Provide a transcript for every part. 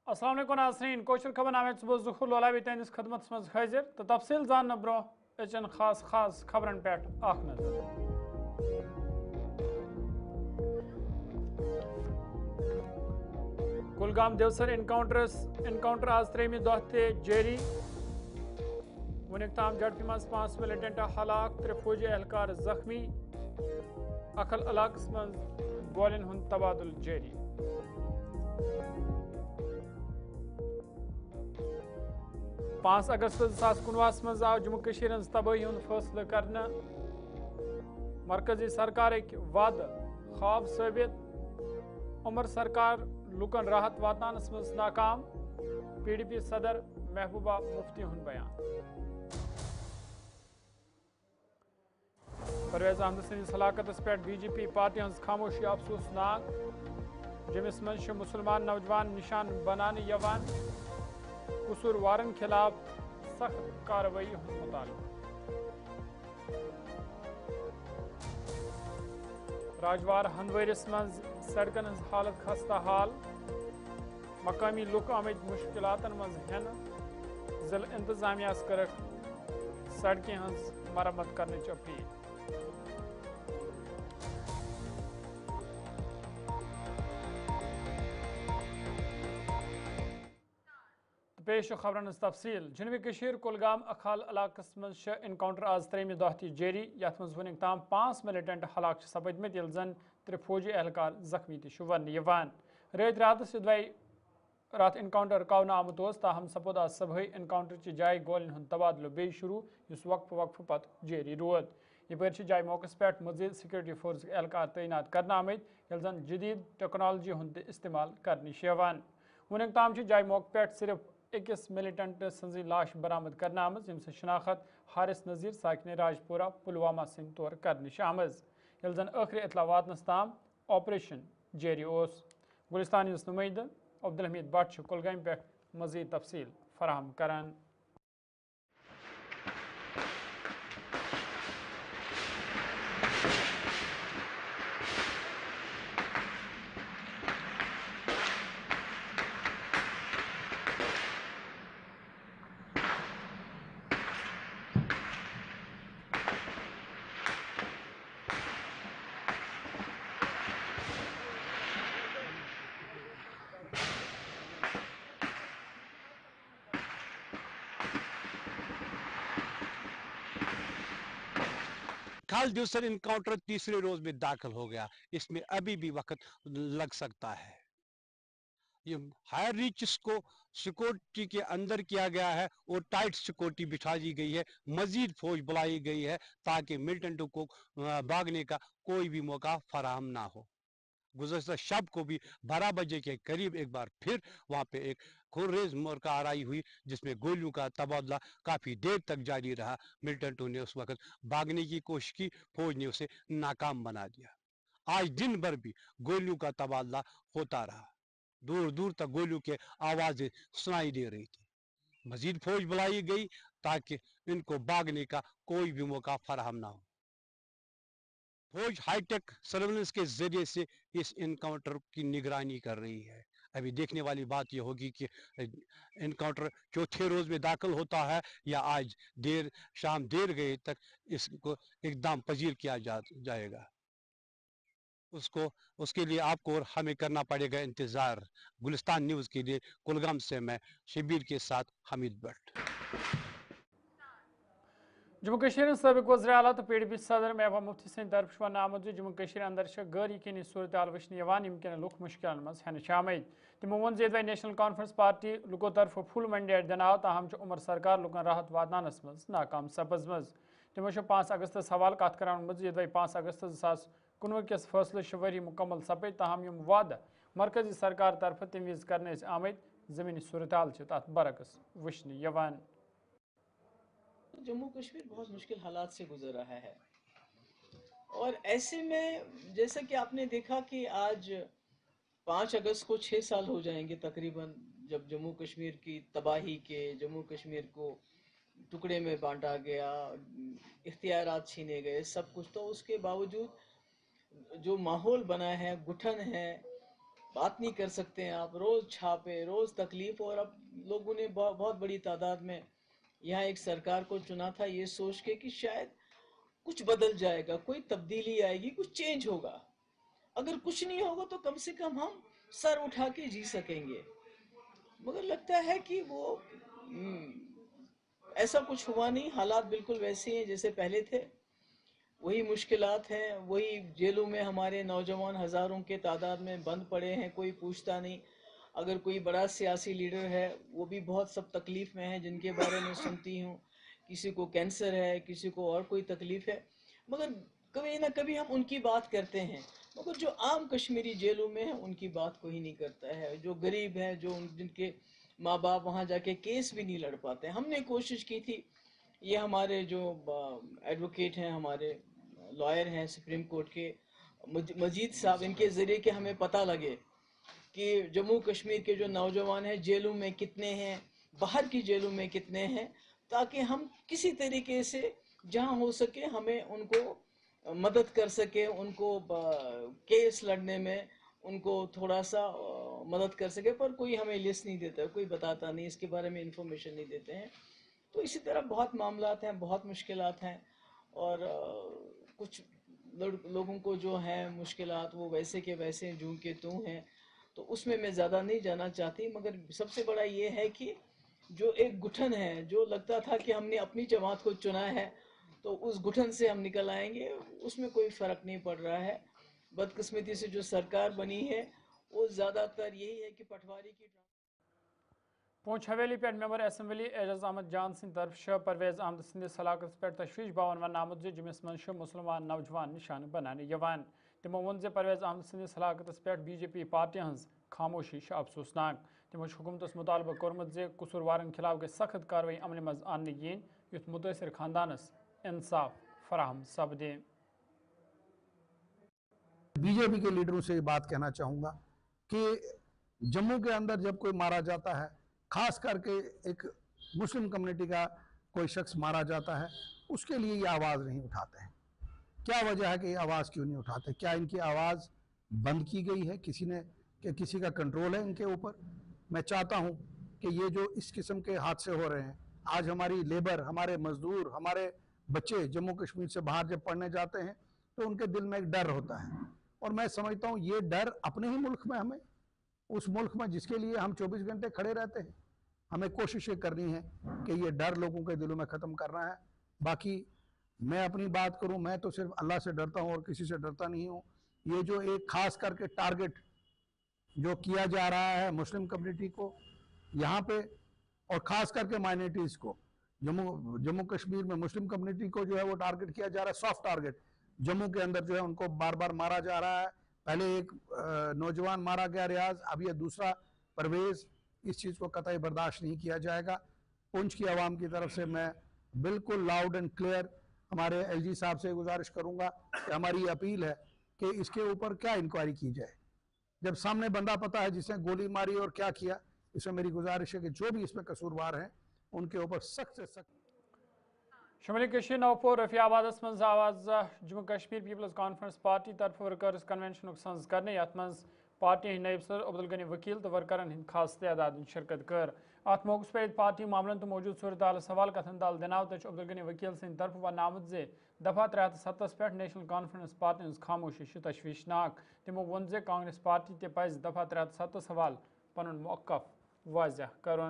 अस्सलाम वालेकुम नाज़रीन कोशर खबर नामे सुबह ज़ुहूर लोलाबी तहंदिस खदमत मज हाजिर तो तफसील जान ब्रो एचन खास खबरन पे आख नजर। कुलगाम देवसर इनकाउंटर आज त्रेमि दह ते जारी। वुनिक ताम झड़पि मज 5 मिलिटेंट हलाक 3 फौजी एहलकार जख्मी। अखल इलाकस मज गोलिन हुंद तबादुल जारी। 5 अगस्त 2019 मज आव जम्मू कश्मीर हज तबाही हुंद फैसला करना। मरकजी सरकार वाद ख्वाब साबित। उमर सरकार लुकन राहत वातानस मज नाकाम। PDP सदर महबूबा मुफ्ती हुंद बयान। परवेज अहमद सन्दस हलाकतस पे BJP पार्टी हज खामोशी अफसोसनाक। जमिस मज मुसलमान नौजवान निशान बनाने यवान। कसूरवारन खिलाफ सख्त कार्रवाई हुंद मुतालबा। राजवार हंदवरिस मज सड़कन हज हालत खस्ता हाल। मकामी लुक आमद मुश्किलातन मज हेन। जिला इंतजामिया कर सड़कें हज मरम्मत करने अपील। पेश खबरन तफसील जनूबी कशीर कुलगाम अखाल इलाकस मज इनकाउंटर आज त्रेमि दह ती जारी। यथ मज वुनिक ताम 5 मिलिटेंट हलाक सपदमत यल जन 3 फौजी एहलकार जख्मी तह वन। रात रात इनकाउंटर रुकावन आमुत ताहम सपोद आज सबह इनकाउंटर ची जाय गोलिन हुंद तबादल बे शुरू युस वक्फ पत जारी रोद। यपर जाय मौकस पे मजीद सिक्योरिटी फोर्स एहलकार तैनात करना आमद यल जन जदीद टेक्नोलॉजी हुंद इस्तेमाल करने यवान। वुनिक ताम जाय मौके पे सिर्फ अकिस मिलिटेंट सजी लाश बरामद करना आमज यम शनाखत हारिस नज़ीर साकिन राजपुरा पुलवामा सिंध तौर करने आमज यल जन आखिरी इतला वातनस ताम ऑपरेशन जारी ओस। गुलिस्तान नुमाइंद अब्दुल हमीद भट्ट कुलगाम पे मजीद तफसील फराहम करान। खाल दिवसर इनकाउंटर तीसरे रोज में दाखिल हो गया। इसमें अभी भी वक्त लग सकता है। ये हायर रीच को सिक्योरिटी के अंदर किया गया है और टाइट सिक्योरिटी बिठा दी गई है। मजीद फौज बुलाई गई है ताकि मिलिटेंटों को भागने का कोई भी मौका फराहम ना हो। गुज़श्ता शब को भी 12 बजे के करीब एक बार फिर वहां पे एक खुर्रेज मोर्का आराई हुई जिसमें गोलियों का तबादला काफी देर तक जारी रहा। मिलिटेंटों ने उस वक्त भागने की कोशिश की, फौज ने उसे नाकाम बना दिया। आज दिन भर भी गोलियों का तबादला होता रहा। दूर दूर तक गोलियों के आवाजें सुनाई दे रही थी। मजीद फौज बुलाई गई ताकि इनको भागने का कोई भी मौका फराहम ना हो। फौज हाईटेक सर्वेलेंस के जरिए से इस इनकाउंटर की निगरानी कर रही है। अभी देखने वाली बात यह होगी कि इनकाउंटर चौथे रोज में दाखिल होता है या आज शाम देर गए तक इसको एकदम पजीर किया जाएगा। उसके लिए आपको और हमें करना पड़ेगा इंतजार। गुलिस्तान न्यूज के लिए कुलगाम से मैं शबीर के साथ हमीद भट्ट। जम्मू कश्मीर सबक वज़ीर आला तो PDP सदर महबूबा मुफ्ती सद तरफ वन आमुत जम्मू कश्मीर अंदर गैर यकीनी सूरत हाल वचन यमकिन लुक मुश्किल मज हेन आमद। तमो वोन जे नेशनल कॉन्फ्रेंस पार्टी लुको तरफ फुल मैंडेट दिन आव ताहम उमर सरकार लुकन राहत वातानस मज नाकाम सपजम। तमो 5 अगस्त हवाल कत कर 5 अगस्त 2019 किस फैसले वरी मुकम्मल सपद ताहम यम वाद मरकजी सरकार तरफ तम वज कर आमद जमीनी सूरत हाल तथ बरक्स वचन यवान। जम्मू कश्मीर बहुत मुश्किल हालात से गुजर रहा है और ऐसे में जैसा कि आपने देखा कि आज 5 अगस्त को 6 साल हो जाएंगे तकरीबन जब जम्मू कश्मीर की तबाही के, जम्मू कश्मीर को टुकड़े में बांटा गया, इख्तियारात छीने गए, सब कुछ। तो उसके बावजूद जो माहौल बना है, गुठन है, बात नहीं कर सकते हैं आप, रोज छापे, रोज तकलीफ। और अब लोगों ने बहुत बड़ी तादाद में यहाँ एक सरकार को चुना था ये सोच के कि शायद कुछ बदल जाएगा, कोई तब्दीली आएगी, कुछ चेंज होगा। अगर कुछ नहीं होगा तो कम से कम हम सर उठा के जी सकेंगे। मगर लगता है कि वो ऐसा कुछ हुआ नहीं। हालात बिल्कुल वैसे हैं जैसे पहले थे, वही मुश्किलात हैं, वही जेलों में हमारे नौजवान हज़ारों के तादाद में बंद पड़े हैं, कोई पूछता नहीं। अगर कोई बड़ा सियासी लीडर है वो भी बहुत सब तकलीफ़ में है, जिनके बारे में सुनती हूँ, किसी को कैंसर है, किसी को और कोई तकलीफ़ है, मगर कभी ना कभी हम उनकी बात करते हैं। मगर जो आम कश्मीरी जेलों में है उनकी बात कोई नहीं करता है। जो गरीब हैं, जो जिनके माँ बाप वहाँ जाके केस भी नहीं लड़ पाते। हमने कोशिश की थी, ये हमारे जो एडवोकेट हैं, हमारे लॉयर हैं सुप्रीम कोर्ट के मजीद साहब, इनके ज़रिए कि हमें पता लगे कि जम्मू कश्मीर के जो नौजवान हैं जेलों में कितने हैं, बाहर की जेलों में कितने हैं, ताकि हम किसी तरीके से जहां हो सके हमें उनको मदद कर सके, उनको केस लड़ने में उनको थोड़ा सा मदद कर सके। पर कोई हमें लिस्ट नहीं देता, कोई बताता नहीं, इसके बारे में इंफॉर्मेशन नहीं देते हैं। तो इसी तरह बहुत मामलात हैं, बहुत मुश्किलात हैं। और कुछ लोगों को जो है मुश्किलात वो वैसे के वैसे जूं के तूं हैं, तो उसमें मैं ज़्यादा नहीं जाना चाहती। मगर सबसे बड़ा ये है कि जो एक गुठन है, जो लगता था कि हमने अपनी जमात को चुना है तो उस गुठन से हम निकल आएंगे, उसमें कोई फ़र्क नहीं पड़ रहा है। बदकिस्मती से जो सरकार बनी है वो ज़्यादातर यही है कि पटवारी की पूंछ हवेली पे मेंबर असम्बली एजाज अहमद जान सिंह तरफ परवेज अहमद सिंदिस हलाकत पे तशवीश बावन वन आमुद जिमिस मन मुसलमान नौजवान निशान बनाने यवान। तमो वोन परवेज अहमद सिंदिस हलाकत पे बीजेपी पार्टी हज खामोशी अफसोसनाक। तमो हुकूमतस मुतालबा कोर्मुत जे कसूरवारन खिलाफ गई सख्त कार्रवाई अमल मज आने यीन युथ मुतासर खानदानस इंसाफ फराहम सपदे। बीजेपी के लीडरों से ये बात कहना चाहूँगा कि जम्मू के अंदर जब कोई मारा जाता है, खास करके एक मुस्लिम कम्युनिटी का कोई शख्स मारा जाता है, उसके लिए ये आवाज़ नहीं उठाते हैं। क्या वजह है कि ये आवाज़ क्यों नहीं उठाते? क्या इनकी आवाज़ बंद की गई है किसी ने, कि किसी का कंट्रोल है इनके ऊपर? मैं चाहता हूँ कि ये जो इस किस्म के हादसे हो रहे हैं, आज हमारी लेबर, हमारे मजदूर, हमारे बच्चे जम्मू कश्मीर से बाहर जब पढ़ने जाते हैं तो उनके दिल में एक डर होता है। और मैं समझता हूँ ये डर अपने ही मुल्क में, हमें उस मुल्क में जिसके लिए हम 24 घंटे खड़े रहते हैं, हमें कोशिश ये करनी है कि ये डर लोगों के दिलों में ख़त्म करना है। बाकी मैं अपनी बात करूं, मैं तो सिर्फ अल्लाह से डरता हूं और किसी से डरता नहीं हूं। ये जो एक खास करके टारगेट जो किया जा रहा है मुस्लिम कम्युनिटी को यहाँ पे, और ख़ास करके माइनॉरिटीज़ को, जम्मू कश्मीर में मुस्लिम कम्युनिटी को जो है वो टारगेट किया जा रहा है, सॉफ्ट टारगेट। जम्मू के अंदर जो है उनको बार बार मारा जा रहा है। पहले एक नौजवान मारा गया रियाज, अब ये दूसरा परवेज़। इस चीज़ को कतई बर्दाश्त नहीं किया जाएगा। पुंछ की आवाम की तरफ से मैं बिल्कुल लाउड एंड क्लियर हमारे एलजी साहब से गुजारिश करूंगा कि हमारी अपील है कि इसके ऊपर क्या इंक्वायरी की जाए। जब सामने बंदा पता है जिसने गोली मारी और क्या किया, इसमें मेरी गुजारिश है कि जो भी इसमें कसूरवार हैं उनके ऊपर सख्त से सख्त। शुमाली कशीर नवपुर रफियाबाद मज आवाज Jammu Kashmir people's conference party तरफ वर्कर्स कन्वेंशन सज करने, यथ मज पार्टी नायब सर अब्दुल गनी वकील तो वर्करन हिंद खास तादाद शिरकत कर। अत मौके पे पार्टी मामलन तो मौजूद सूरत हाल सवाल कथन दाल दिनाव तच अब्दुल गनी वकील सिंह तरफ वन आमद जे दफा 307 पे नेशनल कॉन्फ्रेंस पार्टी हज खामोशी तशवीशनाक। तमो वोन जे कांग्रेस पार्टी ते पज दफा 307 हवाल पन मौकफ वाजह कर।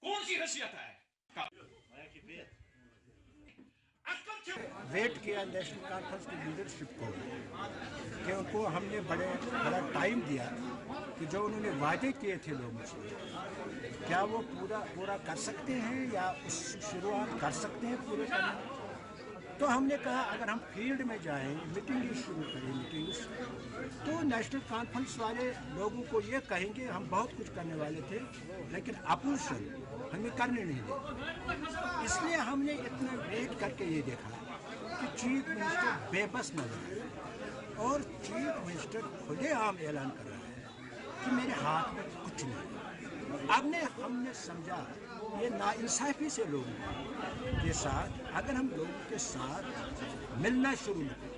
कौन सी हैसियत है? वेट किया नेशनल कॉन्फ्रेंस की लीडरशिप को कि उनको हमने बड़ा टाइम दिया कि जो उन्होंने वादे किए थे लोगों से क्या वो पूरा कर सकते हैं या उस शुरुआत कर सकते हैं पूरे करने। तो हमने कहा अगर हम फील्ड में जाएं, मीटिंग शुरू करें मीटिंग्स, तो नेशनल कॉन्फ्रेंस वाले लोगों को ये कहेंगे हम बहुत कुछ करने वाले थे लेकिन अपोजिशन हमें करने नहीं दे। इसलिए हमने इतना वेट करके ये देखा कि चीफ मिनिस्टर बेबस नजर आए और चीफ मिनिस्टर खुलेआम ऐलान कर रहा है कि मेरे हाथ में कुछ नहीं। हमने समझा ये नाइंसाफ़ी से लोगों के साथ, अगर हम लोगों के साथ मिलना शुरू न करें,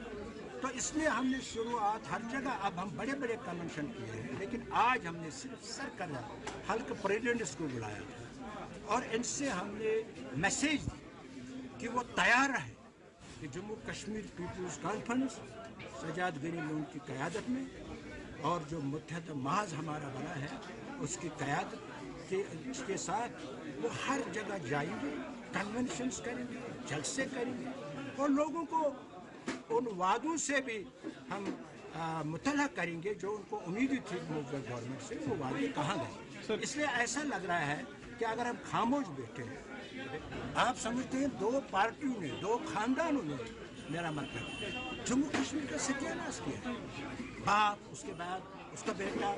तो इसलिए हमने शुरुआत हर जगह, अब हम बड़े बड़े कन्वेंशन किए हैं, लेकिन आज हमने सिर्फ सरकर्रा हल्का प्रेसिडेंट्स को बुलाया था और इनसे हमने मैसेज दी कि वो तैयार रहे कि जम्मू कश्मीर पीपल्स कॉन्फ्रेंस सजाद गनी लोन की क़यादत में और जो मुत्तहद महज हमारा बना है उसकी क़यादत के साथ वो हर जगह जाएंगे, कन्वेंशंस करेंगे, जलसे करेंगे और लोगों को उन वादों से भी हम मुतला करेंगे जो उनको उम्मीद थी गवर्नमेंट से, वो वादे कहाँ गए। इसलिए ऐसा लग रहा है कि अगर हम खामोश बैठे हैं, आप समझते हैं दो पार्टियों ने, दो खानदानों ने, मेरा मतलब जम्मू कश्मीर का सत्यानाश किया, बाप उसके बाद उसका बेटा,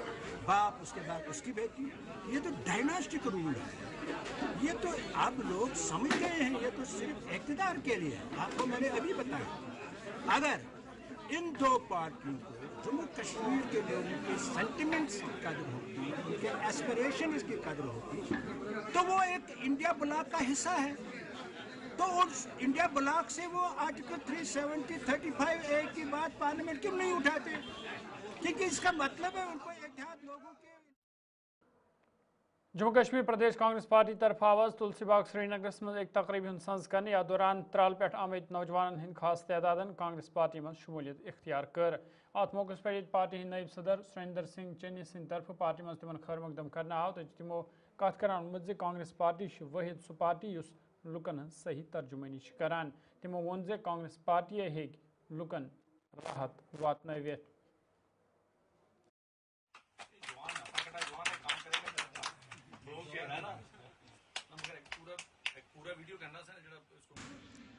बाप उसके बाद उसकी बेटी, ये तो डायनास्टिक रूल है। ये तो आप लोग समझ गए हैं, ये तो सिर्फ इक़्तिदार के लिए है। आपको मैंने अभी बताया, अगर इन दो पार्टियों को जम्मू कश्मीर के लोगों के सेंटिमेंट्स की कदर होती, उनके एस्पिरेशंस की कदर होती, तो वो एक इंडिया ब्लॉक का हिस्सा है। तो उस इंडिया ब्लॉक से वो आर्टिकल 370, 35A की बात पार्लियामेंट क्यों नहीं उठाते? क्योंकि इसका मतलब है उनको इत्तेहाद लोगों के। जम्मू कश्मीर प्रदेश कांग्रेस पार्टी तरफ आवाज तुलसीबाग श्रीनगर मज एक तकरीब संज कर या दौरान त्राल पे आमद नौजवान हंद खास तादाद कांग्रेस पार्टी में शमूलियत इख्तियार कर। अत मौके पे पार्टी हंद नायब सदर सुरेंद्र सिंह चन्नी सिंह तरफ पार्टी में तिमन खैर मकदम करना आव तो तिमो कत करान वोन कांग्रेस पार्टी वाहिद सह पार्टी युस लुकन हंज सही तर्जुमानी करान। तिमो वोन कांग्रेस पार्टी हेक लुकन राहत वातनवित।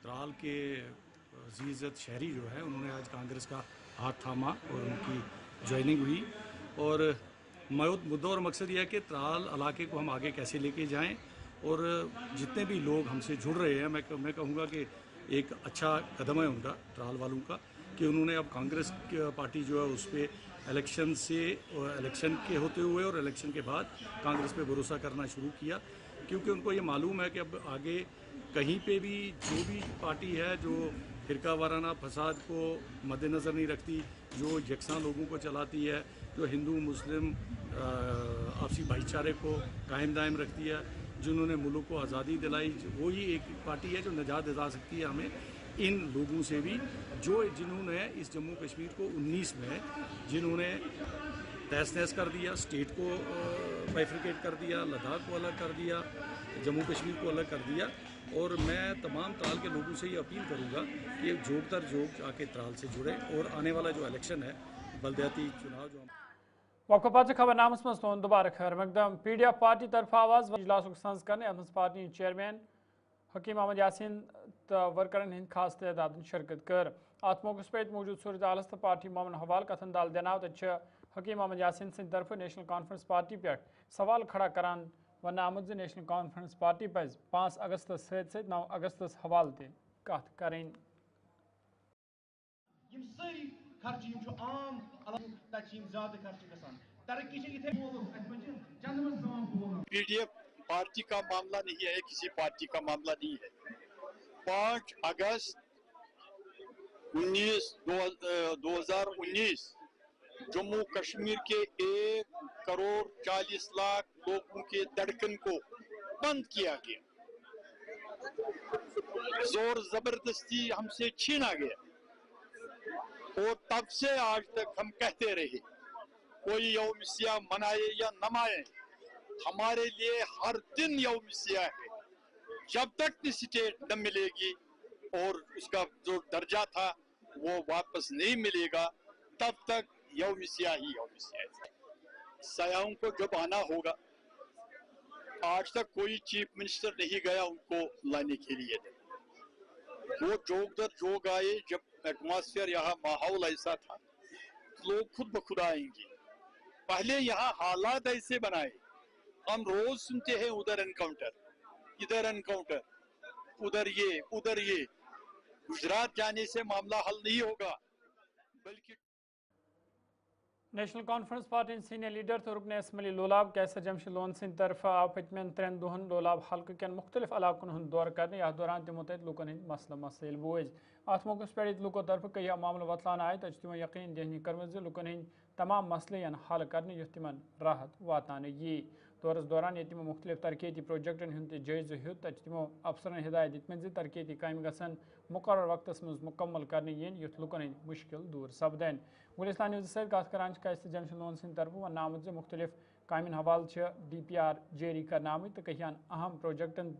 त्राल के अजीज़त शहरी जो है उन्होंने आज कांग्रेस का हाथ थामा और उनकी ज्वाइनिंग हुई और मुद्दा और मकसद यह है कि त्राल इलाके को हम आगे कैसे लेके जाएं और जितने भी लोग हमसे जुड़ रहे हैं मैं कहूँगा कि एक अच्छा कदम है उनका, त्राल वालों का, कि उन्होंने अब कांग्रेस पार्टी जो है उस पर इलेक्शन के होते हुए और इलेक्शन के बाद कांग्रेस पे भरोसा करना शुरू किया, क्योंकि उनको ये मालूम है कि अब आगे कहीं पे भी जो भी पार्टी है जो फिरका वाराना फसाद को मद्देनज़र नहीं रखती, जो यकसां लोगों को चलाती है, जो हिंदू मुस्लिम आपसी भाईचारे को कायम दायम रखती है, जिन्होंने मुल्क को आज़ादी दिलाई, वही एक पार्टी है जो निजात दिला सकती है हमें इन लोगों से भी जिन्होंने इस जम्मू कश्मीर को 19 में जिन्होंने तहस नहस कर दिया, स्टेट को बाइफरकेट कर दिया, लद्दाख को अलग कर दिया, जम्मू कश्मीर को अलग कर दिया। और मैं तमाम त्राल के लोगों से ये अपील करूँगा कि जोग दर जोग आके त्राल से जुड़े और आने वाला जो इलेक्शन है बलदियाती चुनाव जो वक्फ पात खबरनामस मज तुन दोबारा खैर मकदम। PDF पार्टी तरफ आवाज इजलास संज कर पार्टी चेयरमैन हकीम अहमद यासीन तो वर्करन हंद खास तादाद शिरकत कर। अत मौके पे मौजूद सूरत हालस तो पार्टी मामन हवाल कथन दाल देना तो हकीम अहमद यासीन सिंह तरफ नेशनल कॉन्फ्रेंस पार्टी पे सवाल खड़ा करान वन आमद नेशनल कॉन्फ्रेंस पार्टी पज 5 अगस्त सत 9 अगस्त हवाल ते कत करें। PDF पार्टी का मामला नहीं है, किसी पार्टी का मामला नहीं है। 5 अगस्त 2019 जम्मू कश्मीर के 1 करोड़ 40 लाख लोगों के धड़कन को बंद किया गया, जोर जबरदस्ती हमसे छीना गया और तब से आज तक हम कहते रहे कोई यौम सियाह मनाए या न मनाए, हमारे लिए हर दिन यौम सियाह है। जब तक स्टेट न मिलेगी और उसका जो दर्जा था वो वापस नहीं मिलेगा तब तक यौम सियाह ही यौम सियाह है। सयाहों को जब आना होगा, आज तक कोई चीफ मिनिस्टर नहीं गया उनको लाने के लिए, वो जोग दर जोग आए। जब एटमॉस्फेयर यहाँ माहौल ऐसा था लोग खुद ब खुद आएंगे। पहले यहाँ हालात ऐसे बनाए, हम रोज सुनते हैं उधर एनकाउंटर, इधर एनकाउंटर, उधर ये। गुजरात जाने से मामला हल नहीं होगा, बल्कि national conference party senior leader تو رکن اسمبلی لولاب کیسر جمشید لون سند طرف آو پتمین 3 دہن لولاب حلقہ کن مختلف علاقن ہند دور کرنے یتھ دوران تمو تت لوکن ہند مسلہ مسائل بوز ات موقع پہ لوکو طرف کئی معاملہ وتلان آئے تم تمو یقین دہانی کرم لوکن ہند تمام مسئلے حل کرنے یھ تمن راحت واتان یہ دورس دوران یہ تمو مختلف ترقیتی پروجیکٹن ہند جائزہ ہیت تمو افسرن ہدایت دتمت ترقیتی کام گھن مقرر وقتس مز مکمل کرنے ین یھ لوکن ہند مشکل دور سپدن گلستان نیوز ست کت کران کیسر جمشید لون سند طرف ون آمت مختلف کامن حوالہ DPR جاری کرنے آمت تو کہان اہم پروجیکٹن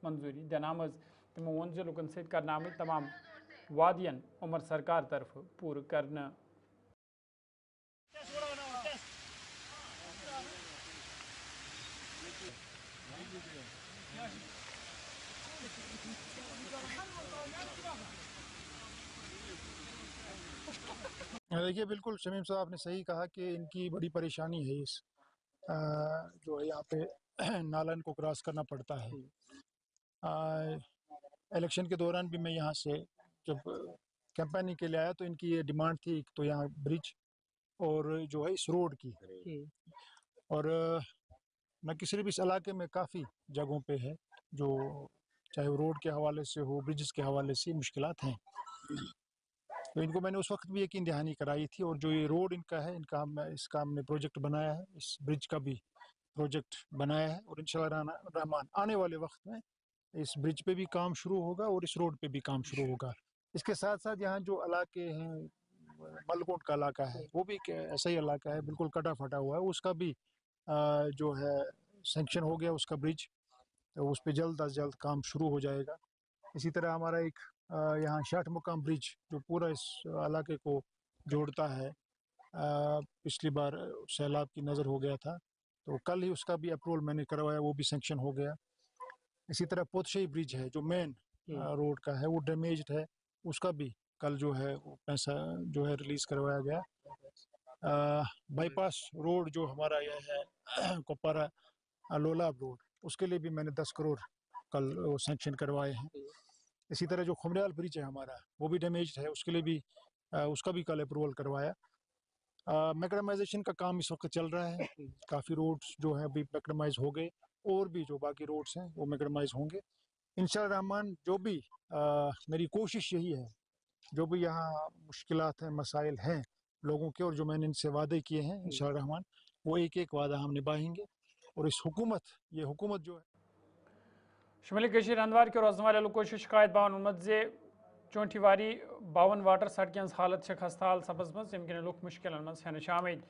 منظوری دن آمت تمو وون لوکن ست کرنے آمت تمام وادین عمر سرکار طرف پور کرنا دیکھیے بالکل شمیم صاحب نے صحیح کہا کہ ان کی بڑی پریشانی ہے اس جو ہے یہاں پہ نالا ان کو کراس کرنا پڑتا ہے الیکشن کے دوران بھی میں یہاں سے جب کیمپیننگ کے لیے آیا تو ان کی یہ ڈیمانڈ تھی ایک تو یہاں برج اور جو ہے اس روڈ کی اور نہ کہ صرف اس علاقے میں کافی جگہوں پہ ہے جو چاہے وہ روڈ کے حوالے سے ہو برجز کے حوالے سے مشکلات ہیں تو ان کو میں نے اس وقت بھی یقین دہانی کرائی تھی اور جو یہ روڈ ان کا ہے اس کا ہم نے پروجیکٹ بنایا ہے اس برج کا بھی پروجیکٹ بنایا ہے اور انشاءاللہ الرحمن آنے والے وقت میں اس برج پہ بھی کام شروع ہوگا اور اس روڈ پہ بھی کام شروع ہوگا اس کے ساتھ ساتھ یہاں جو علاقے ہیں ملکوٹ کا علاقہ ہے وہ بھی ایسا ہی علاقہ ہے بالکل کٹا پھٹا ہوا ہے اس کا بھی جو ہے سینکشن ہو گیا اس کا برج اس پہ جلد از جلد کام شروع ہو جائے گا اسی طرح ہمارا ایک یہاں 60 مقام برج جو پورا اس علاقے کو جوڑتا ہے پچھلی بار سیلاب کی نظر ہو گیا تھا تو کل ہی اس کا بھی اپروول میں نے کروایا وہ بھی سینکشن ہو گیا اسی طرح پوتشئی برج ہے جو مین روڈ کا ہے وہ ڈیمیجڈ ہے اس کا بھی کل جو ہے وہ پیسہ جو ہے ریلیز کروایا گیا بائی پاس روڈ جو ہمارا یہ ہے کپوارہ لولاب روڈ اس کے لیے بھی میں نے 10 کروڑ کل سینکشن کروائے ہیں اسی طرح جو خمریال برج ہے ہمارا وہ بھی ڈیمیجڈ ہے اس کے لیے بھی اس کا بھی کل اپروول کروایا میکڈمائزیشن کا کام اس وقت چل رہا ہے کافی روڈز جو ہیں ابھی میکڈمائز ہو گئے اور بھی جو باقی روڈز ہیں وہ میکڈمائز ہوں گے انشاءاللہ الرحمن جو بھی میری کوشش یہی ہے جو بھی یہاں مشکلات ہیں مسائل ہیں لوگوں کے اور جو میں نے ان سے وعدے کیے ہیں انشاءاللہ الرحمن وہ ایک ایک وعدہ ہم نبھائیں گے اور اس حکومت یہ حکومت جو ہے شمالی کشیر ہندوار کے روزن والے لوگوں کی شکایت باون وونمت زِ چونٹی واری باون واٹر سڑکیں حالت خستہ حال سپز مز یم کن لوگ مشکلن مز ہینش آمت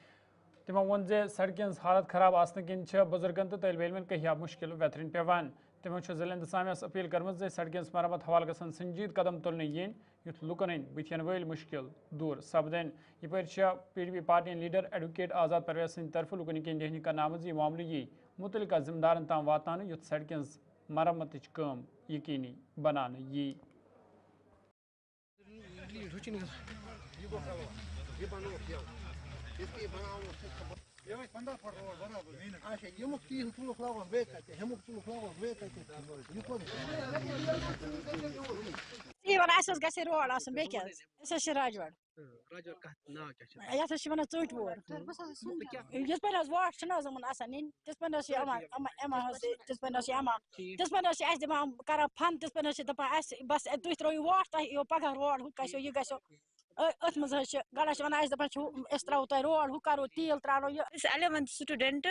تمو وون زِ سڑکیں حالت خراب آسن کن بزرگن تو طالب علمن کہیا مشکل ویترین پیوان تمو ضلع انتظامیہ اپیل کرم زِ سڑکیں مرمت حوالہ گھن سنجید قدم تلنے ین یھ لوکن ہند بتین ول مشکل دور سپدن یپر PDP پارٹی لیڈر ایڈوکیٹ آزاد پرویز سند طرف لوکن کن دہنی کرنے آمت یہ معاملہ یہ متعلقہ ذمہ دارن تام واتان یھ سڑکیں مرمت کام یقینی بنانے یہ گژھِ روڈ آسُن بیٚیہِ کیٛاہ أسۍ حظ چھِ راجوڑ یَتھ حظ چھِ وَنان ژوٗنٛٹھۍ وور یِتھ پٲٹھۍ حظ واٹھ چھِنہٕ حظ یِمَن آسان نِنۍ تِتھ پٲٹھۍ حظ چھِ یِوان حظ تِتھ پٲٹھۍ حظ چھِ یِوان تِتھ پٲٹھۍ حظ چھِ اَسہِ دِوان کَران فَن تِتھ پٲٹھۍ حظ چھِ دَپان اَسہِ بَس تُہۍ ترٛٲیِو واٹھ تۄہہِ یِیو پَگاہ روڈ ہُہ گژھیو یہِ گژھیو أتھۍ منٛز حظ چھِ گۄڈٕ چھِ وَنان اَسہِ دَپان چھُ أسۍ ترٛاوو تۄہہِ روڈ ہُہ کَرو تیٖل ترٛاوو یہِ أسۍ 11th سٹوڈنٹ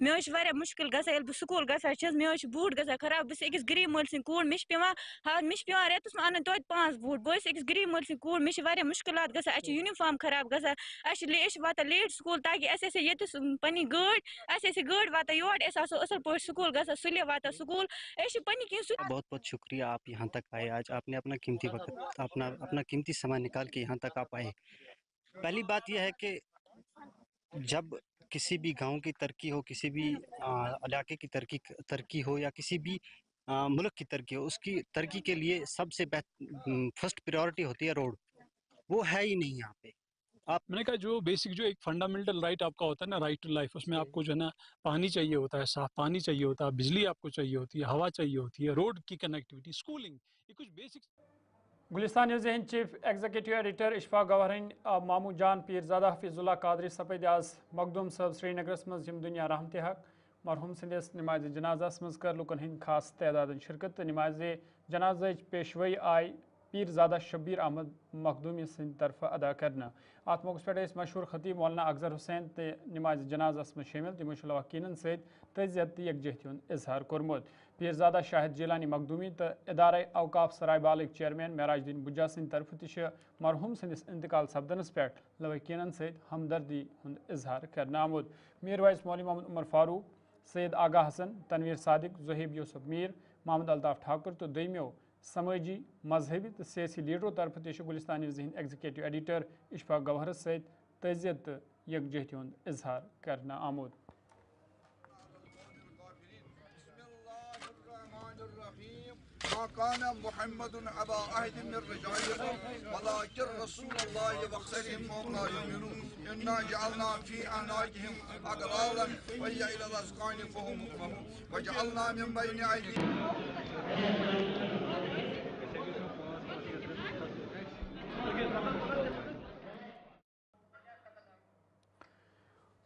مےٚ حظ چھِ واریاہ مُشکل گژھان ییٚلہِ بہٕ سکوٗل گژھان چھَس مےٚ حظ چھِ بوٗٹ گژھان خراب بہٕ چھَس أکِس غریٖب مٲلۍ سٕنٛدۍ کوٗر مےٚ چھِ پیٚوان رٮ۪تَس منٛز اَنٕنۍ توتہِ 5 بوٗٹ بہٕ حظ چھَس أکِس غریٖب مٲلۍ سٕنٛدۍ کوٗر مےٚ چھِ واریاہ مُشکلات گژھان اَسہِ چھِ یوٗنِفارم خراب گژھان أسۍ چھِ واتان لیٹ سکوٗل تاکہِ اَسہِ آسہِ ہے ییٚتٮ۪س پنٕنۍ گٲڑۍ اَسہِ آسہِ ہے گٲڑۍ واتان یور أسۍ آسو اَصٕل پٲٹھۍ سکوٗل گژھان سُلے واتان سکوٗل أسۍ چھِ پنٕنہِ کِنۍ بہت بہت شکریہ آپ یہاں تک آئے آج آپ نے اپنا قیمتی وقت اپنا قیمتی سمے نکال کے یہاں تک آپ آئے پہلی بات یہ ہے کہ جب کسی بھی گاؤں کی ترقی ہو کسی بھی علاقے کی ترقی ہو یا کسی بھی ملک کی ترقی ہو اس کی ترقی کے لیے سب سے فرسٹ پریورٹی ہوتی ہے روڈ وہ ہے ہی نہیں یہاں پہ میں نے کہا جو بیسک جو ایک فنڈامنٹل رائٹ آپ کا ہوتا ہے نا رائٹ ٹو لائف اس میں آپ کو جو ہے نا پانی چاہیے ہوتا ہے صاف پانی چاہیے ہوتا ہے بجلی آپ کو چاہیے ہوتی ہے ہوا چاہیے ہوتی ہے روڈ کی کنیکٹیوٹی اسکولنگ یہ کچھ بیسک گلستان نیوز ہند چیف ایگزیکٹو ایڈیٹر اشفاق گوہرن مامو جان پیرزادہ حفیظ اللہ قادری سپد آز مخدوم صاحب سری نگرس مز دنیا رحمتہ حق مرحوم سندس نماز جنازہ مز کر لکن ہند خاص تعداد شرکت نماز جنازہ پیشوئی آئی پیرزادہ شبیر احمد مخدومی سند طرف ادا کرنا ات موقع پہ مشہور خطیب مولانا اکثر حسین تے نماز جنازہ مز شامل تمو لواقین ست تعزیت تو یکجہتی ہند اظہار کورمت پیرزادہ شاہد جیلانی مخدومی تو ادارہ اوقاف سرائے بالک چیئرمین معراج الدین بجا سند طرف تہ مرحوم سندس انتقال سپدنس پہ لواقین ست ہمدردی ہند اظہار کرنا آمت میر وائس مولوی محمد عمر فاروق سید آغا حسن تنویر صادق زہیب یوسف میر محمد الطاف ٹھاکر تو دویمیو سماجی مذہبی تو سیاسی لیڈروں طرف تہ گلستان نیوز ہند ایگزیکٹو ایڈیٹر اشفاق گوہرس ست تعزیت تو یکجہتی ہند اظہار کرنا آمت ما كان محمد أبا أحد من رجالكم ولكن رسول الله وخيرهم وهم لا يؤمنون إنا جعلنا في أعناقهم أغلالا وهي إلى الأذقان فهم مقمحون وجعلنا من بين أيديهم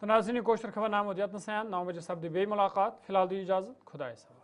تو ناظرین کوشر خبر نامہ دیت سیان 9 بجے سپد بے ملاقات فی الحال دی اجازت خدا حافظ